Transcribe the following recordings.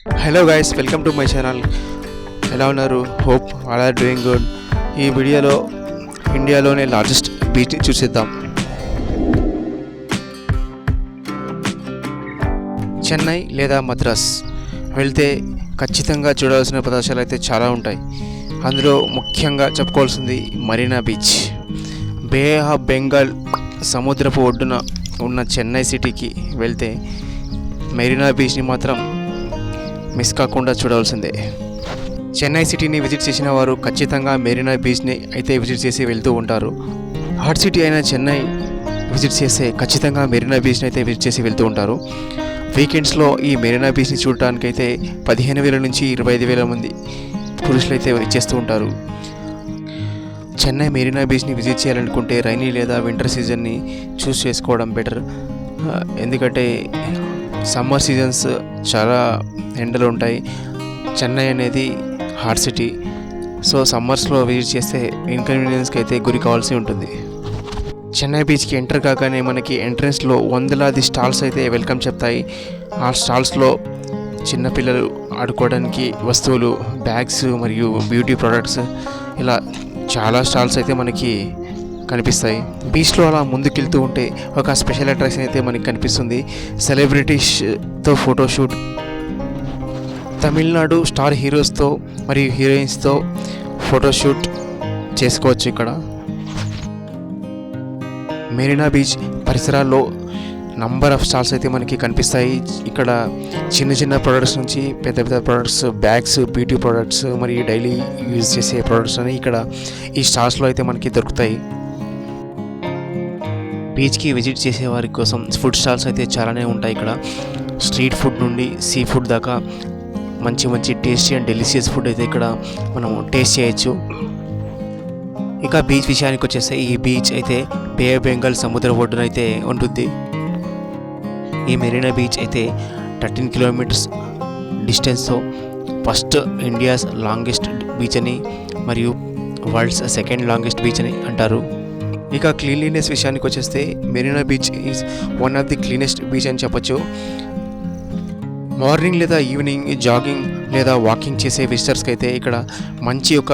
Hello guys, welcome to my channel. ఎలా ఉన్నారు? Hope all are doing good. ఈ వీడియోలో ఇండియాలోనే లార్జెస్ట్ బీచ్ని చూసేద్దాం. చెన్నై లేదా మద్రాస్ వెళ్తే ఖచ్చితంగా చూడాల్సిన ప్రదేశాలు అయితే చాలా ఉంటాయి. అందులో ముఖ్యంగా చెప్పుకోవాల్సింది Marina beach. Bay of Bengal సముద్రపు ఒడ్డున ఉన్న చెన్నై సిటీకి వెళ్తే మెరీనా బీచ్ని మాత్రం మిస్ కాకుండా చూడాల్సిందే. చెన్నై సిటీని విజిట్ చేసిన వారు ఖచ్చితంగా మెరీనా బీచ్ని అయితే విజిట్ చేసి వెళ్తూ ఉంటారు. హాట్ సిటీ అయిన చెన్నై విజిట్ చేస్తే ఖచ్చితంగా మెరీనా బీచ్ని అయితే విజిట్ చేసి వెళ్తూ ఉంటారు. వీకెండ్స్లో ఈ మెరీనా బీచ్ని చూడటానికైతే 15,000 నుంచి 25,000 మంది టూరిస్టులు అయితే వచ్చేస్తూ ఉంటారు. చెన్నై మెరీనా బీచ్ని విజిట్ చేయాలనుకుంటే రైనీ లేదా వింటర్ సీజన్ని చూస్ చేసుకోవడం బెటర్. ఎందుకంటే సమ్మర్ సీజన్స్ చాలా ఎండలు ఉంటాయి. చెన్నై అనేది హాట్ సిటీ. సో సమ్మర్స్లో విజిట్ చేస్తే ఇన్కన్వీనియన్స్కి అయితే గురి కావాల్సి ఉంటుంది. చెన్నై బీచ్కి ఎంటర్ కాగానే మనకి ఎంట్రన్స్లో వందలాది స్టాల్స్ అయితే వెల్కమ్ చెప్తాయి. ఆ స్టాల్స్లో చిన్నపిల్లలు ఆడుకోవడానికి వస్తువులు, బ్యాగ్స్ మరియు బ్యూటీ ప్రోడక్ట్స్, ఇలా చాలా స్టాల్స్ అయితే మనకి కనిపిస్తాయి. బీచ్లో అలా ముందుకెళ్తూ ఉంటే ఒక స్పెషల్ అట్రాక్షన్ అయితే మనకి కనిపిస్తుంది. సెలబ్రిటీస్తో ఫోటోషూట్, తమిళనాడు స్టార్ హీరోస్తో మరియు హీరోయిన్స్తో ఫోటోషూట్ చేసుకోవచ్చు. ఇక్కడ మెరీనా బీచ్ పరిసరాల్లో నంబర్ ఆఫ్ స్టాల్స్ అయితే మనకి కనిపిస్తాయి. ఇక్కడ చిన్న చిన్న ప్రోడక్ట్స్ నుంచి పెద్ద పెద్ద ప్రోడక్ట్స్, బ్యాగ్స్, బ్యూటీ ప్రోడక్ట్స్ మరియు డైలీ యూజ్ చేసే ప్రోడక్ట్స్ అని ఇక్కడ ఈ స్టాల్స్లో అయితే మనకి దొరుకుతాయి. బీచ్కి విజిట్ చేసే వారి కోసం ఫుడ్ స్టాల్స్ అయితే చాలానే ఉంటాయి. ఇక్కడ స్ట్రీట్ ఫుడ్ నుండి సీ ఫుడ్ దాకా మంచి మంచి టేస్టీ అండ్ డెలిషియస్ ఫుడ్ అయితే ఇక్కడ మనం టేస్ట్ చేయొచ్చు. ఇక బీచ్ విషయానికి వచ్చేస్తే ఈ బీచ్ అయితే బే ఆఫ్ బెంగాల్ సముద్ర ఒడ్డున అయితే ఉంటుంది. ఈ మెరీనా బీచ్ అయితే 13 కిలోమీటర్స్ డిస్టెన్స్తో ఫస్ట్ ఇండియాస్ లాంగెస్ట్ బీచ్ అని మరియు వరల్డ్స్ సెకండ్ లాంగెస్ట్ బీచ్ అని అంటారు. ఇక క్లీన్లీనెస్ విషయానికి వచ్చేస్తే Marina beach is one of the cleanest beach అని చెప్పొచ్చు. మార్నింగ్ లేదా ఈవినింగ్ జాగింగ్ లేదా వాకింగ్ చేసే విజిటర్స్కి అయితే ఇక్కడ మంచి ఒక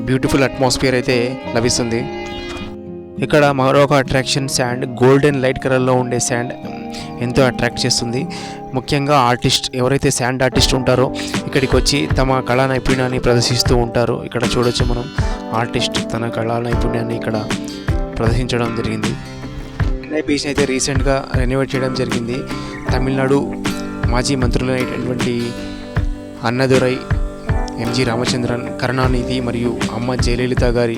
బ్యూటిఫుల్ అట్మాస్ఫియర్ అయితే లభిస్తుంది. ఇక్కడ మరొక అట్రాక్షన్ శాండ్, గోల్డెన్ లైట్ కలర్లో ఉండే శాండ్ ఎంతో అట్రాక్ట్ చేస్తుంది. ముఖ్యంగా ఆర్టిస్ట్, ఎవరైతే శాండ్ ఆర్టిస్ట్ ఉంటారో ఇక్కడికి వచ్చి తమ కళా నైపుణ్యాన్ని ప్రదర్శిస్తూ ఉంటారు. ఇక్కడ చూడొచ్చు మనం ఆర్టిస్ట్ తన కళా నైపుణ్యాన్ని ఇక్కడ ప్రదర్శించడం జరిగింది. చెన్నై బీచ్ని అయితే రీసెంట్గా రెనోవేట్ చేయడం జరిగింది. తమిళనాడు మాజీ మంత్రులైనటువంటి అన్నదురై, ఎంజి రామచంద్రన్, కరుణానిధి మరియు అమ్మ జయలలిత గారి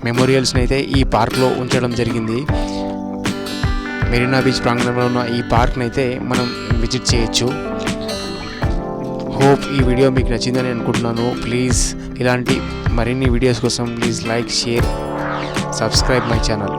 మెమోరియల్స్ని అయితే ఈ పార్క్లో ఉంచడం జరిగింది. మెరీనా బీచ్ ప్రాంగణంలో ఉన్న ఈ పార్క్ని అయితే మనం విజిట్ చేయొచ్చు. హోప్ ఈ వీడియో మీకు నచ్చిందని అనుకుంటున్నాను. ప్లీజ్ ఇలాంటి మరిన్ని వీడియోస్ కోసం please like, share, subscribe my channel.